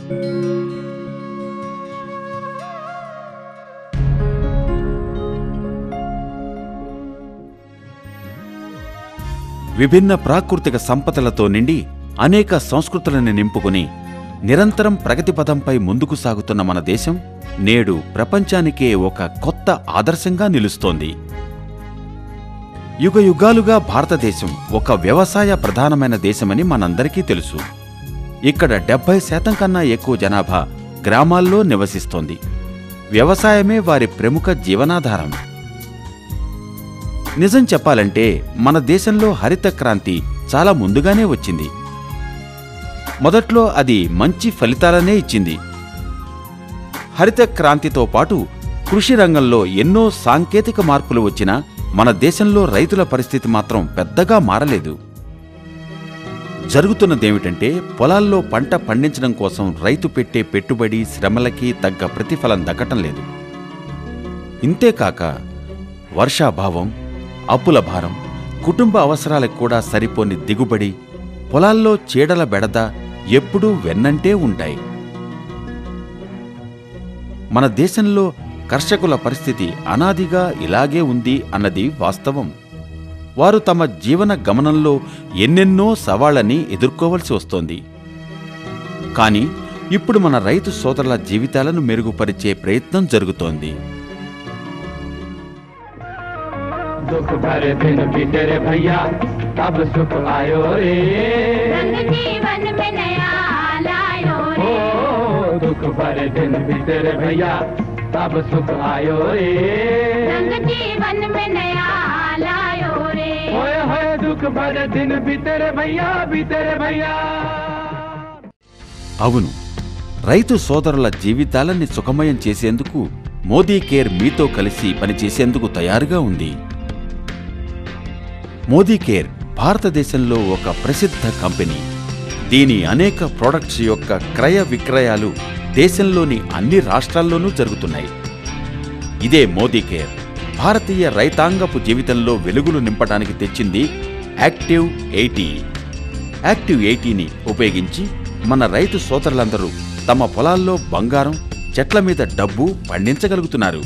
విభిన్న ప్రాకృతిక సంపదలతో నిండి అనేక సంస్కృతులను నింపుకుని నిరంతరం ప్రగతి పథంపై ముందుకు సాగుతున్న మన దేశం నేడు ప్రపంచానికే ఒక కొత్త ఆదర్శంగా నిలుస్తోంది. యుగయుగాలుగా భారతదేశం ఒక వ్యవసాయ ప్రధానమైన దేశమని మనందరికీ తెలుసు. ఇక్కడ 70% కన్నా ఎక్కువ జనాభా గ్రామాల్లో నివసిస్తోంది. వ్యవసాయమే వారి ప్రముఖ జీవనాధారం. నిజం చెప్పాలంటే మన దేశంలో హరిత క్రాంతి చాలా ముందుగానే వచ్చింది. మొదట్లో అది మంచి ఫలితాలనే ఇచ్చింది. హరిత క్రాంతితో పాటు కృషి రంగంలో ఎన్నో సాంకేతిక మార్పులు వచ్చినా మన దేశంలో రైతుల పరిస్థితి మాత్రం పెద్దగా మారలేదు. జరుగుతున్నదేమిటంటే పొలాల్లో పంట పండించడం కోసం రైతు పెట్టే పెట్టుబడి శ్రమలకి తగ్గ ప్రతిఫలం దక్కటం లేదు. ఇంతేకాక వర్షాభావం, అప్పుల భారం, కుటుంబ అవసరాలకు కూడా సరిపోని దిగుబడి, పొలాల్లో చీడల బెడద ఎప్పుడూ వెన్నంటే ఉంటాయి. మన దేశంలో కర్షకుల పరిస్థితి అనాదిగా ఇలాగే ఉంది అన్నది వాస్తవం. వారు తమ జీవన గమనంలో ఎన్నెన్నో సవాళ్లని ఎదుర్కోవలసి వస్తోంది. కానీ ఇప్పుడు మన రైతు సోదరుల జీవితాలను మెరుగుపరిచే ప్రయత్నం జరుగుతోంది. दुख भरे दिन बीते रे भैया तब सुख आयो रे, रंग जीवन में नया लायो रे। दुख भरे दिन बीते रे भैया तब सुख आयो रे, रंग जीवन में नया लायो रे। होए दुख भरे दिन बीते रे भैया। అవును, రైతు సోదరుల జీవితాలని సుఖమయం చేసేందుకు మోదీ కేర్ మీతో కలిసి పనిచేసేందుకు తయారుగా ఉంది. మోదీ కేర్ భారతదేశంలో ఒక ప్రసిద్ధ కంపెనీ. దీని అనేక ప్రొడక్ట్స్ యొక్క క్రయ విక్రయాలు దేశంలోని అన్ని రాష్ట్రాల్లోనూ జరుగుతున్నాయి. ఇదే మోదీ కేర్ భారతీయ రైతాంగపు జీవితంలో వెలుగులు నింపడానికి తెచ్చింది యాక్టివ్ 80. యాక్టివ్ 80ని ఉపయోగించి మన రైతు సోదరులందరూ తమ పొలాల్లో బంగారం, చెట్ల మీద డబ్బు పండించగలుగుతున్నారు.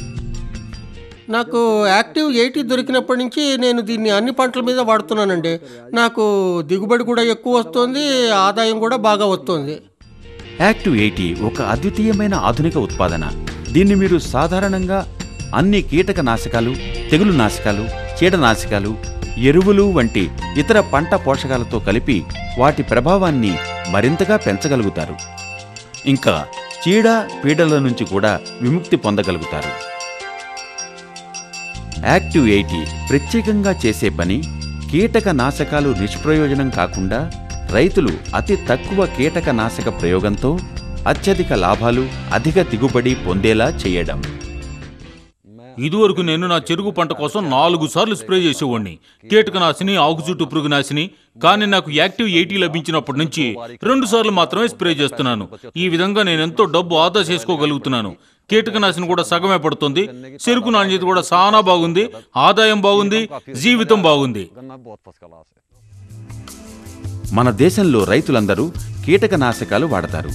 నాకు యాక్టివ్ 80 దొరికినప్పటి నుంచి నేను దీన్ని అన్ని పంటల మీద వాడుతున్నానండి. నాకు దిగుబడి కూడా ఎక్కువ వస్తుంది, ఆదాయం కూడా బాగా వస్తుంది. యాక్టివ్ 80 ఒక అద్వితీయమైన ఆధునిక ఉత్పాదన. దీన్ని మీరు సాధారణంగా అన్ని కీటకనాశకాలు, తెగులు నాశకాలు, చీడనాశకాలు, ఎరువులు వంటి ఇతర పంట పోషకాలతో కలిపి వాటి ప్రభావాన్ని మరింతగా పెంచగలుగుతారు. ఇంకా చీడ పీడల నుంచి కూడా విముక్తి పొందగలుగుతారు. యాక్టివ్ 80 ప్రత్యేకంగా చేసే పని కీటకనాశకాలు నిష్ప్రయోజనం కాకుండా రైతులు అతి తక్కువ కీటకనాశక ప్రయోగంతో అత్యధిక లాభాలు, అధిక దిగుబడి పొందేలా చేయడం. ఇదివరకు నేను నా చెరుకు పంట కోసం 4 సార్లు స్ప్రే చేసేవాడిని, కీటకనాశిని, ఆకు చుట్టూ పురుగునాశిని. కానీ నాకు యాక్టివ్ 80 లభించినప్పటి నుంచి 2 సార్లు మాత్రమే స్ప్రే చేస్తున్నాను. ఈ విధంగా నేను ఎంతో డబ్బు ఆదా చేసుకోగలుగుతున్నాను. కీటకనాశిని కూడా సగమే పడుతుంది, చెరుకు నాణ్యత కూడా చాలా బాగుంది, ఆదాయం బాగుంది, జీవితం బాగుంది. మన దేశంలో రైతులందరూ కీటకనాశకాలు వాడతారు.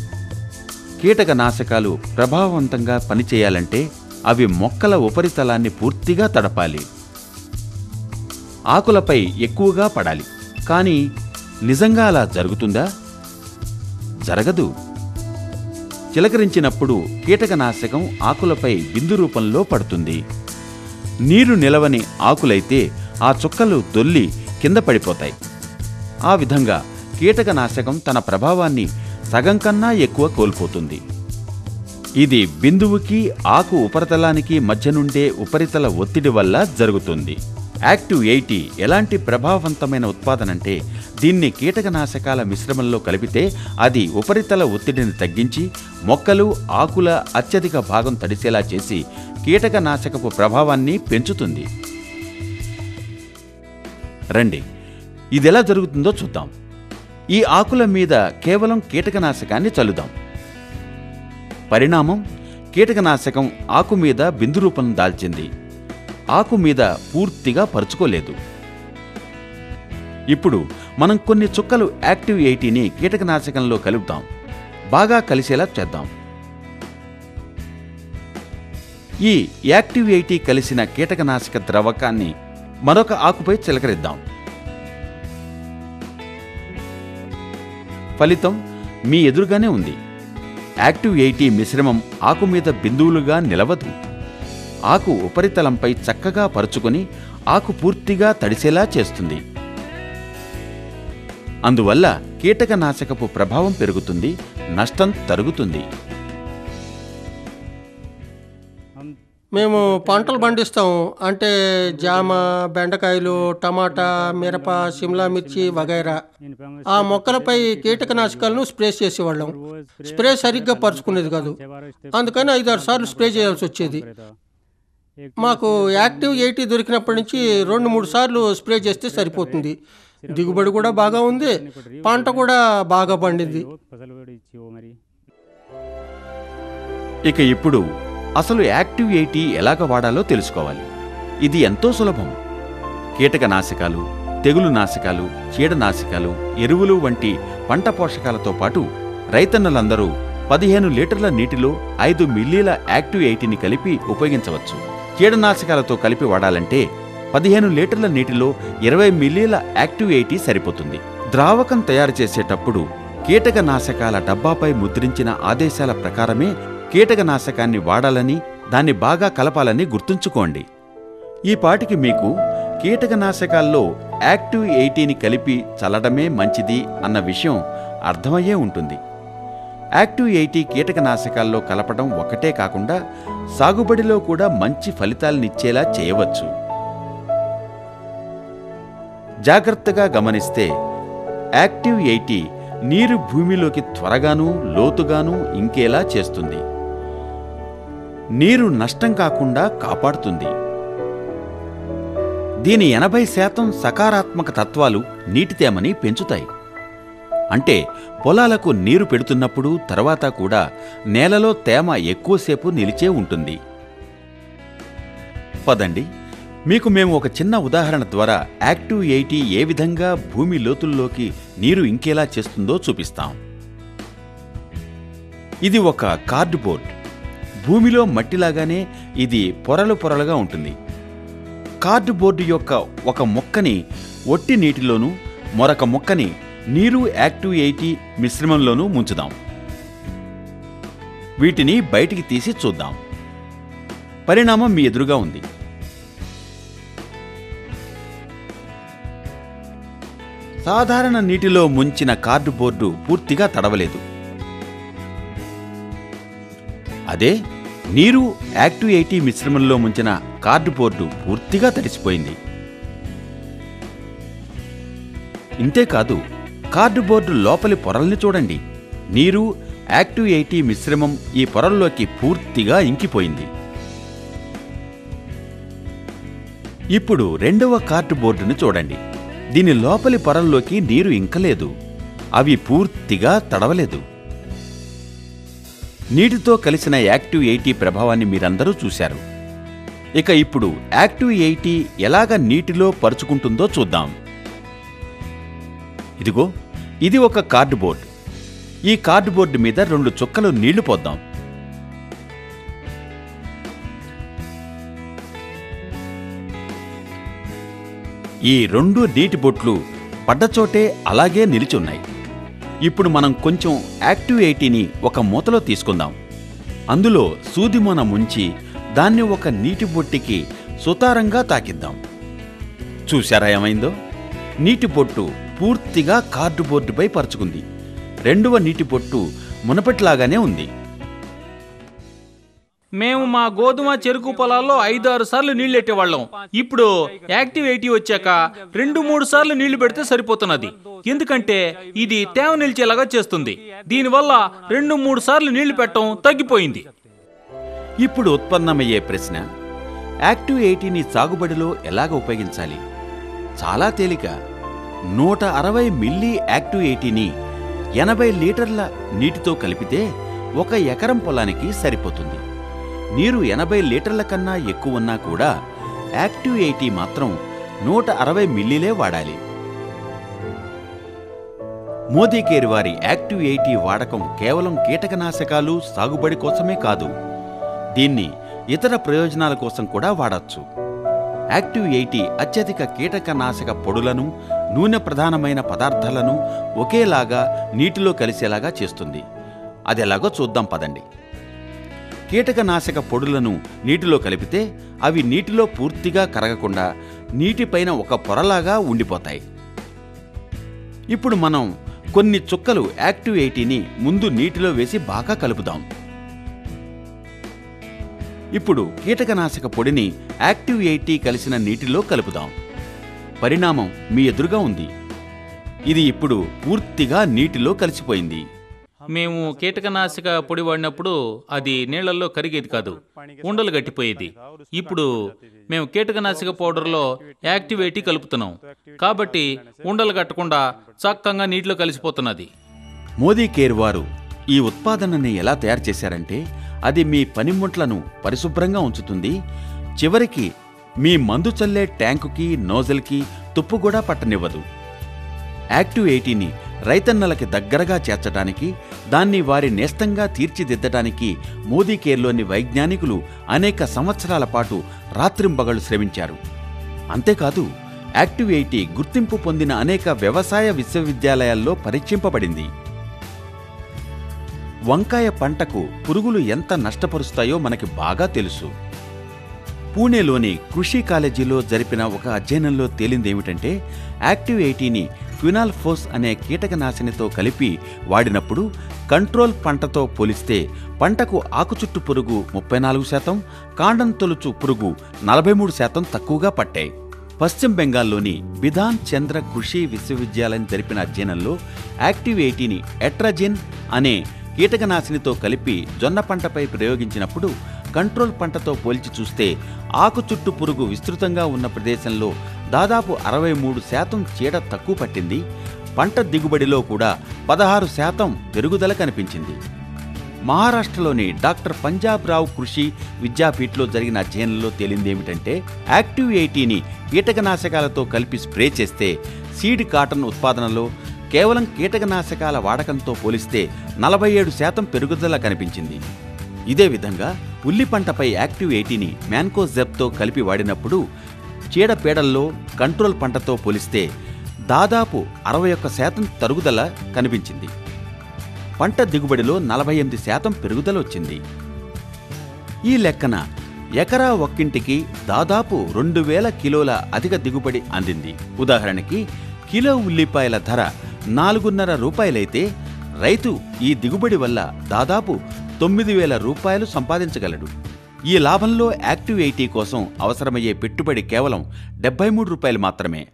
కీటకనాశకాలు ప్రభావవంతంగా పనిచేయాలంటే అవి మొక్కల ఉపరితలాన్ని పూర్తిగా తడపాలి, ఆకులపై ఎక్కువగా పడాలి. కానీ నిజంగా అలా జరుగుతుందా? జరగదు. చిలకరించినప్పుడు కీటకనాశకం ఆకులపై బిందు రూపంలో పడుతుంది. నీరు నిలవని ఆకులైతే ఆ చుక్కలు దొల్లి కింద పడిపోతాయి. ఆ విధంగా కీటకనాశకం తన ప్రభావాన్ని సగం కన్నా ఎక్కువ కోల్పోతుంది. ఇది బిందువుకి ఆకు ఉపరితలానికి మధ్య నుండే ఉపరితల ఒత్తిడి వల్ల జరుగుతుంది. యాక్టివ్ 80 ఎలాంటి ప్రభావవంతమైన ఉత్పాదనంటే దీన్ని కీటకనాశకాల మిశ్రమంలో కలిపితే అది ఉపరితల ఒత్తిడిని తగ్గించి మొక్కలు, ఆకుల అత్యధిక భాగం తడిసేలా చేసి కీటకనాశకపు ప్రభావాన్ని పెంచుతుంది. రండి, ఇదెలా జరుగుతుందో చూద్దాం. ఈ ఆకుల మీద కేవలం కీటకనాశకాన్ని చల్లుదాం. పరిణామం, కీటకనాశకం ఆకు మీద బిందు రూపం దాల్చింది. ఆకు మీద పూర్తిగా పరుచుకోలేదు. ఇప్పుడు మనం కొన్ని చుక్కలు యాక్టివ్ 80ని కీటకనాశకంలో కలుపుతాం. బాగా కలిసేలా చేద్దాం. ఈ యాక్టివ్ 80 కలిసిన కీటకనాశక ద్రవకాన్ని మరొక ఆకుపై చిలకరిద్దాం. ఫలితం మీ ఎదురుగానే ఉంది. యాక్టివ్ 80 మిశ్రమం ఆకు మీద బిందువులుగా నిలవదు. ఆకు ఉపరితలంపై చక్కగా పరుచుకొని ఆకు పూర్తిగా తడిసేలా చేస్తుంది. అందువల్ల కీటకనాశకపు ప్రభావం పెరుగుతుంది, నష్టం తరుగుతుంది. మేము పంటలు పండిస్తాం. అంటే జామ, బెండకాయలు, టమాటా, మిరప, సిమ్లా మిర్చి వగైరా. ఆ మొక్కలపై కీటకనాశకాలను స్ప్రే చేసేవాళ్ళం. స్ప్రే సరిగ్గా పరుచుకునేది కాదు. అందుకని 5-6 సార్లు స్ప్రే చేయాల్సి వచ్చేది. మాకు యాక్టివ్ 80 దొరికినప్పటి నుంచి 2-3 సార్లు స్ప్రే చేస్తే సరిపోతుంది. దిగుబడి కూడా బాగా ఉంది, పంట కూడా బాగా పండింది. ఇక ఇప్పుడు అసలు యాక్టివ్ 80 ఎలాగ వాడాలో తెలుసుకోవాలి. ఇది ఎంతో సులభం. కీటకనాశకాలు, తెగులు నాశకాలు, చీడనాశకాలు, ఎరువులు వంటి పంట పోషకాలతో పాటు రైతన్నలందరూ 15 లీటర్ల నీటిలో 5 మిల్లీల యాక్టివ్ 80ని కలిపి ఉపయోగించవచ్చు. కీటనాశకాలతో కలిపి వాడాలంటే 15 లీటర్ల నీటిలో 20 మిల్లీల యాక్టివ్ 80 సరిపోతుంది. ద్రావకం తయారు చేసేటప్పుడు కీటకనాశకాల డబ్బాపై ముద్రించిన ఆదేశాల ప్రకారమే కీటకనాశకాన్ని వాడాలని, దాన్ని బాగా కలపాలని గుర్తుంచుకోండి. ఈ పాటికి మీకు కీటకనాశకాల్లో యాక్టివ్ 80ని కలిపి చల్లడమే మంచిది అన్న విషయం అర్థమయ్యే ఉంటుంది. యాక్టివ్ 80 కీటకనాశకాల్లో కలపడం ఒక్కటే కాకుండా సాగుబడిలో కూడా మంచి ఫలితాలనిచ్చేలా చేయవచ్చు. జాగ్రత్తగా గమనిస్తే యాక్టివ్ 80 నీరు భూమిలోకి త్వరగానూ లోతుగానూ ఇంకేలా చేస్తుంది. నీరు నష్టం కాకుండా కాపాడుతుంది. దీని 80% సకారాత్మక తత్వాలు నీటి తేమని పెంచుతాయి. అంటే పొలాలకు నీరు పెడుతున్నప్పుడు తర్వాత కూడా నేలలో తేమ ఎక్కువసేపు నిలిచే ఉంటుంది. పదండి, మీకు మేము ఒక చిన్న ఉదాహరణ ద్వారా యాక్టివ్ 80 ఏ విధంగా భూమి లోతుల్లోకి నీరు ఇంకేలా చేస్తుందో చూపిస్తాం. ఇది ఒక కార్డుబోర్డ్. భూమిలో మట్టిలాగానే ఇది పొరలు పొరలుగా ఉంటుంది. కార్డుబోర్డు యొక్క ఒక మొక్కని ఒట్టి నీటిలోనూ మరొక మొక్కని నీరు యాక్టివ్ 80 మిశ్రమంలోనూ ముంచుదాం. వీటిని బయటికి తీసి చూద్దాం. పరిణామం మీ ఎదురుగా ఉంది. సాధారణ నీటిలో ముంచిన కార్డుబోర్డు పూర్తిగా తడవలేదు. అదే నీరు యాక్టివ్ 80 మిశ్రమంలో ముంచిన కార్డుబోర్డు పూర్తిగా తడిసిపోయింది. ఇంతేకాదు, కార్డుబోర్డు లోపలి పొరల్ని చూడండి. నీరు యాక్టివ్ 80 మిశ్రమం ఈ పొరల్లోకి పూర్తిగా ఇంకిపోయింది. ఇప్పుడు రెండవ కార్డుబోర్డును చూడండి. దీని లోపలి పొరల్లోకి నీరు ఇంకలేదు. అవి పూర్తిగా తడవలేదు. నీటితో కలిసిన యాక్టివ్ 80 ప్రభావాన్ని మీరందరూ చూశారు. ఇక ఇప్పుడు యాక్టివ్ 80 ఎలాగ నీటిలో పరుచుకుంటుందో చూద్దాం. ఇదిగో, ఇది ఒక కార్డుబోర్డ్. ఈ కార్డుబోర్డు మీద 2 చుక్కలు నీళ్లు పోద్దాం. ఈ 2 నీటి బొట్లు పడ్డచోటే అలాగే నిలిచున్నాయి. ఇప్పుడు మనం కొంచెం యాక్టివ్ 80ని ఒక మూతలో తీసుకుందాం. అందులో సూదిమొన ముంచి దాన్ని ఒక నీటి బొట్టికి సుతారంగా తాకిద్దాం. చూశారా ఏమైందో? నీటి బొట్టు పూర్తిగా కార్డుబోర్డుపై పరుచుకుంది. రెండవ నీటి బొట్టు మునపటిలాగానే ఉంది. మేము మా గోధుమ చెరుకు పొలాల్లో 5-6 సార్లు నీళ్లెట్టేవాళ్ళం. ఇప్పుడు యాక్టివ్ 80 వచ్చాక 2-3 సార్లు నీళ్లు పెడితే సరిపోతున్నది. ఎందుకంటే ఇది తేమ నిలిచేలాగా చేస్తుంది. దీనివల్ల 2-3 సార్లు నీళ్లు పెట్టడం తగ్గిపోయింది. ఇప్పుడు ఉత్పన్నమయ్యే ప్రశ్న, యాక్టివ్ 80ని సాగుబడిలో ఎలాగ ఉపయోగించాలి? చాలా తేలిక. 160 మిల్లీ యాక్టివ్ 80ని 80 లీటర్ల నీటితో కలిపితే 1 ఎకరం పొలానికి సరిపోతుంది. నీరు 80 లీటర్ల కన్నా ఎక్కువ ఉన్నా కూడా యాక్టివ్ 80 మాత్రం 160 మిల్లీలే వాడాలి. మోదీ కేర్ వారి యాక్టివ్ 80 వాడకం కేవలం కీటకనాశకాలు సాగుబడి కోసమే కాదు, దీన్ని ఇతర ప్రయోజనాల కోసం కూడా వాడచ్చు. యాక్టివ్ 80 అత్యధిక కీటకనాశక పొడులను, నూనె ప్రధానమైన పదార్థాలను ఒకేలాగా నీటిలో కలిసేలాగా చేస్తుంది. అదెలాగో చూద్దాం పదండి. కీటకనాశక పొడులను నీటిలో కలిపితే అవి నీటిలో పూర్తిగా కరగకుండా నీటిపైన ఒక పొరలాగా ఉండిపోతాయి. ఇప్పుడు మనం కొన్ని చుక్కలు యాక్టివ్ 80ని ముందు నీటిలో వేసి బాగా కలుపుదాం. ఇప్పుడు కీటకనాశక పొడిని యాక్టివ్ 80 కలిసిన నీటిలో కలుపుదాం. పరిణామం మీ ఎదురుగా ఉంది. ఇది ఇప్పుడు పూర్తిగా నీటిలో కలిసిపోయింది. మేము కీటకనాశక పొడి వాడినప్పుడు అది నీళ్లలో కరిగేది కాదు, ఉండలు గట్టిపోయేది. ఇప్పుడు మేము కీటకనాశక పౌడర్లో యాక్టివ్ 80 కలుపుతున్నాం కాబట్టి ఉండలు కట్టకుండా చక్కగా నీటిలో కలిసిపోతున్నది. మోదీ కేర్ వారు ఈ ఉత్పాదనని ఎలా తయారు చేశారంటే అది మీ పనిముట్లను పరిశుభ్రంగా ఉంచుతుంది. చివరికి మీ మందు చల్లే ట్యాంకుకి, నోజల్కి తుప్పు కూడా పట్టనివ్వదు. యాక్టివ్ 80ని రైతన్నలకి దగ్గరగా చేర్చడానికి, దాన్ని వారి నేస్తంగా తీర్చిదిద్దడానికి మోదీ కేర్లోని వైజ్ఞానికులు అనేక సంవత్సరాల పాటు రాత్రింబగళ్ళు శ్రమించారు. అంతేకాదు, యాక్టివ్ 80 గుర్తింపు పొందిన అనేక వ్యవసాయ విశ్వవిద్యాలయాల్లో పరీక్షింపబడింది. వంకాయ పంటకు పురుగులు ఎంత నష్టపరుస్తాయో మనకి బాగా తెలుసు. పూణేలోని కృషి కాలేజీలో జరిపిన ఒక అధ్యయనంలో తేలిందేమిటంటే యాక్టివ్ 80ని క్వినాల్ఫోస్ అనే కీటకనాశినితో కలిపి వాడినప్పుడు కంట్రోల్ పంటతో పోలిస్తే పంటకు ఆకుచుట్టు పురుగు 34%, కాండం తొలుచు పురుగు 43% తక్కువగా పట్టాయి. పశ్చిమ బెంగాల్లోని బిధాన్ చంద్ర కృషి విశ్వవిద్యాలయం జరిపిన అధ్యయనంలో యాక్టివ్ 80ని ఎట్రజిన్ అనే కీటకనాశినితో కలిపి జొన్న పంటపై ప్రయోగించినప్పుడు కంట్రోల్ పంటతో పోల్చి చూస్తే ఆకుచుట్టు పురుగు విస్తృతంగా ఉన్న ప్రదేశంలో దాదాపు 63% చీడ తక్కువ పట్టింది. పంట దిగుబడిలో కూడా 16% పెరుగుదల కనిపించింది. మహారాష్ట్రలోని డాక్టర్ పంజాబ్ రావు కృషి విద్యాపీఠలో జరిగిన అధ్యయనంలో తేలిందేమిటంటే యాక్టివ్ 80ని కీటకనాశకాలతో కలిపి స్ప్రే చేస్తే సీడ్ కాటన్ ఉత్పాదనలో కేవలం కీటకనాశకాల వాడకంతో పోలిస్తే 47% పెరుగుదల కనిపించింది. ఇదే విధంగా ఉల్లి పంటపై యాక్టివ్ 80ని మ్యాన్కోజెబ్తో కలిపి వాడినప్పుడు చీడపీడల్లో కంట్రోల్ పంటతో పోలిస్తే దాదాపు 61% తరుగుదల కనిపించింది. పంట దిగుబడిలో 48% పెరుగుదల వచ్చింది. ఈ లెక్కన ఎకరా ఒక్కింటికి దాదాపు 2000 కిలోల అధిక దిగుబడి అందింది. ఉదాహరణకి కిలో ఉల్లిపాయల ధర 4.5 రూపాయలైతే రైతు ఈ దిగుబడి వల్ల దాదాపు 9,000 రూపాయలు సంపాదించగలడు. ఈ లాభంలో యాక్టివ్ 80 కోసం అవసరమయ్యే పెట్టుబడి కేవలం 73 రూపాయలు మాత్రమే.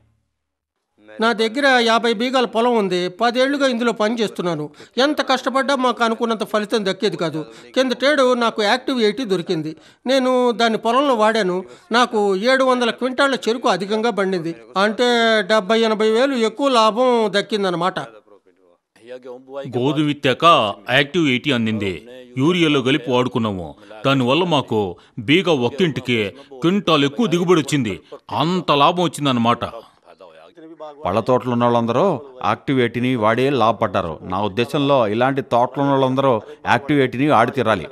నా దగ్గర 50 బీగాల పొలం ఉంది. 10 ఏళ్లుగా ఇందులో పని చేస్తున్నాను. ఎంత కష్టపడ్డా మాకు అనుకున్నంత ఫలితం దక్కేది కాదు. కిందటేడు నాకు యాక్టివ్ 80 దొరికింది. నేను దాన్ని పొలంలో వాడాను. నాకు 700 క్వింటాళ్ల చెరుకు అధికంగా పండింది. అంటే 70-80 వేలు ఎక్కువ లాభం దక్కిందన్నమాట. గోధుమ విత్తాక యాక్టివ్ 80 అందింది. యూరియాలో కలిపి వాడుకున్నాము. దానివల్ల మాకు బీగ ఒక్కింటికి క్వింటాల్ ఎక్కువ దిగుబడి వచ్చింది. అంత లాభం వచ్చిందన్నమాట. పళ్ళ తోటలు ఉన్న వాళ్ళందరూ యాక్టివ్ 80ని వాడే లాభపడ్డారు. నా ఉద్దేశంలో ఇలాంటి తోటలు ఉన్న వాళ్ళందరూ యాక్టివ్ 80ని ఆడి తీరాలి.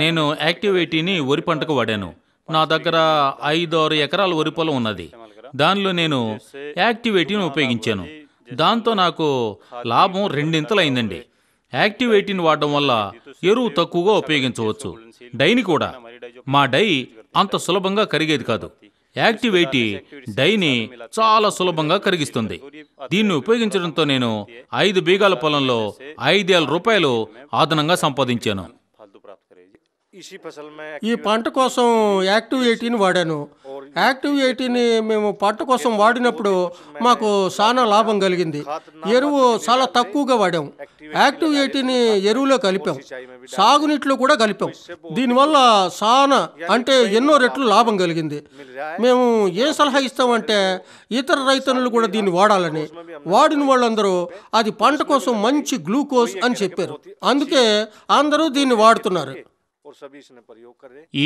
నేను యాక్టివ్ 80ని వరి పంటకు వాడాను. నా దగ్గర 5-6 ఎకరాల వరి పొలం ఉన్నది. దానిలో నేను యాక్టివ్ 80ని ఉపయోగించాను. దాంతో నాకు లాభం 2 ఇంతలు అయిందండి. యాక్టివ్ 80ని వాడడం వల్ల ఎరువు తక్కువగా ఉపయోగించవచ్చు. డైని కూడా. మా డై అంత సులభంగా కరిగేది కాదు. యాక్టివ్ 80 డైని చాలా సులభంగా కరిగిస్తుంది. దీన్ని ఉపయోగించడంతో నేను 5 బీగాల పొలంలో 5,000 రూపాయలు అదనంగా సంపాదించాను. ఈ పంట కోసం యాక్టివ్ 80ని వాడాను. యాక్టివ్ 80ని మేము పంట కోసం వాడినప్పుడు మాకు చాలా లాభం కలిగింది. ఎరువు చాలా తక్కువగా వాడాం. యాక్టివ్ 80ని ఎరువులో కలిపాం, సాగునీటిలో కూడా కలిపాం. దీనివల్ల చాలా అంటే ఎన్నో రెట్లు లాభం కలిగింది. మేము ఏ సలహా ఇస్తామంటే ఇతర రైతన్నులు కూడా దీన్ని వాడాలని. వాడిన వాళ్ళందరూ అది పంట కోసం మంచి గ్లూకోజ్ అని చెప్పారు. అందుకే అందరూ దీన్ని వాడుతున్నారు.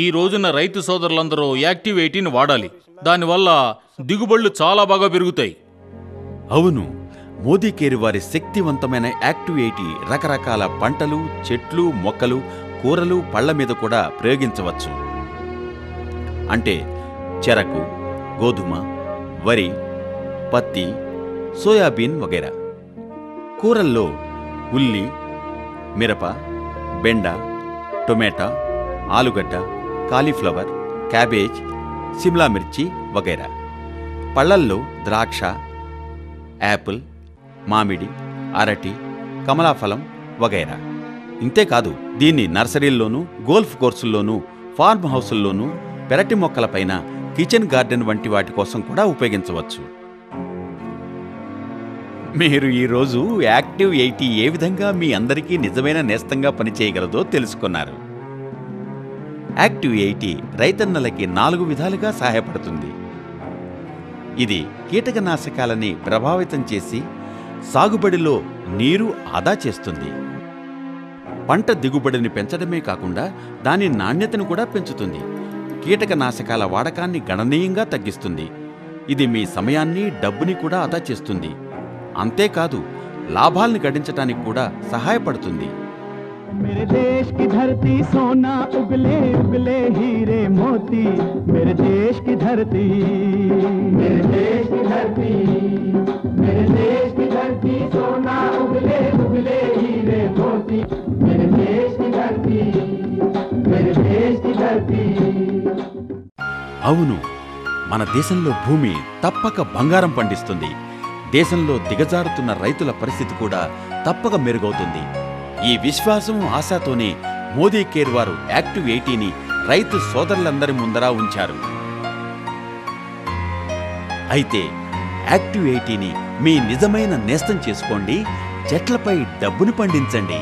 ఈ రోజున రైతు సోదరులందరూ యాక్టివ్ 80ని వాడాలి. దానివల్ల దిగుబడులు చాలా బాగా పెరుగుతాయి. అవును, మోదీ కేర్ వారి శక్తివంతమైన యాక్టివ్ 80 రకరకాల పంటలు, చెట్లు, మొక్కలు, కూరలు, పళ్ల మీద కూడా ప్రయోగించవచ్చు. అంటే చెరకు, గోధుమ, వరి, పత్తి, సోయాబీన్ వగైరా. కూరల్లో ఉల్లి, మిరప, బెండ, టొమాటో, ఆలుగడ్డ, కాలీఫ్లవర్, క్యాబేజ్, సిమ్లా మిర్చి వగైరా. పళ్లల్లో ద్రాక్ష, యాపిల్, మామిడి, అరటి, కమలాఫలం వగైరా. ఇంతేకాదు దీన్ని నర్సరీల్లోనూ, గోల్ఫ్ కోర్సుల్లోనూ, ఫార్మ్ హౌసుల్లోనూ, పెరటి మొక్కలపైన, కిచెన్ గార్డెన్ వంటి వాటి కోసం కూడా ఉపయోగించవచ్చు. మీరు ఈరోజు యాక్టివ్ 80 ఏ విధంగా మీ అందరికీ నిజమైన నేస్తంగా పనిచేయగలదో తెలుసుకున్నారు. యాక్టివ్ 80 రైతన్నలకి 4 విధాలుగా సహాయపడుతుంది. ఇది కీటకనాశకాలని ప్రభావితం చేసి సాగుబడిలో నీరు ఆదా చేస్తుంది. పంట దిగుబడిని పెంచడమే కాకుండా దాని నాణ్యతను కూడా పెంచుతుంది. కీటకనాశకాల వాడకాన్ని గణనీయంగా తగ్గిస్తుంది. ఇది మీ సమయాన్ని, డబ్బుని కూడా ఆదా చేస్తుంది. అంతేకాదు లాభాల్ని గడించడానికి కూడా సహాయపడుతుంది. मेरे देश की धरती सोना उगले उगले हीरे मोती, मेरे देश की धरती, मेरे देश की धरती, मेरे देश की धरती सोना उगले उगले हीरे मोती, मेरे देश की धरती, मेरे देश की धरती. అవును, మన దేశంలో భూమి తప్పక బంగారం పండిస్తుంది. దేశంలో దిగజారుతున్న రైతుల పరిస్థితి కూడా తప్పక మెరుగవుతుంది. ఈ విశ్వాసం, ఆశతోనే మోదీ కేర్ వారు యాక్టివ్ 80ని రైతు సోదరులందరి ముందరా ఉంచారు. అయితే యాక్టివ్ 80ని మీ నిజమైన నేస్తం చేసుకోండి. చెట్లపై డబ్బును పండించండి.